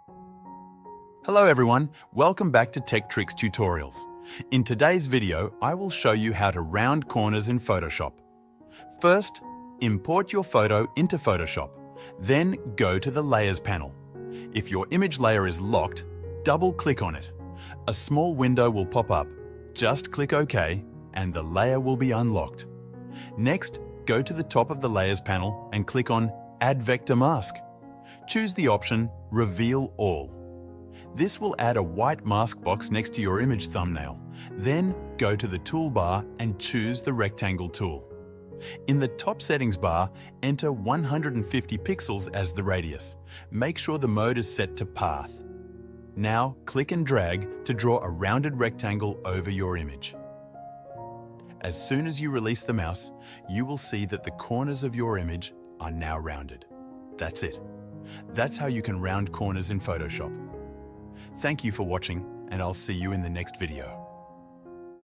Hello everyone, welcome back to Tech Tricks Tutorials. In today's video, I will show you how to round corners in Photoshop. First, import your photo into Photoshop. Then go to the Layers panel. If your image layer is locked, double-click on it. A small window will pop up. Just click OK, and the layer will be unlocked. Next, go to the top of the Layers panel and click on Add Vector Mask. Choose the option Reveal All. This will add a white mask box next to your image thumbnail. Then go to the toolbar and choose the rectangle tool. In the top settings bar, enter 150 pixels as the radius. Make sure the mode is set to path. Now click and drag to draw a rounded rectangle over your image. As soon as you release the mouse, you will see that the corners of your image are now rounded. That's it. That's how you can round corners in Photoshop. Thank you for watching, and I'll see you in the next video.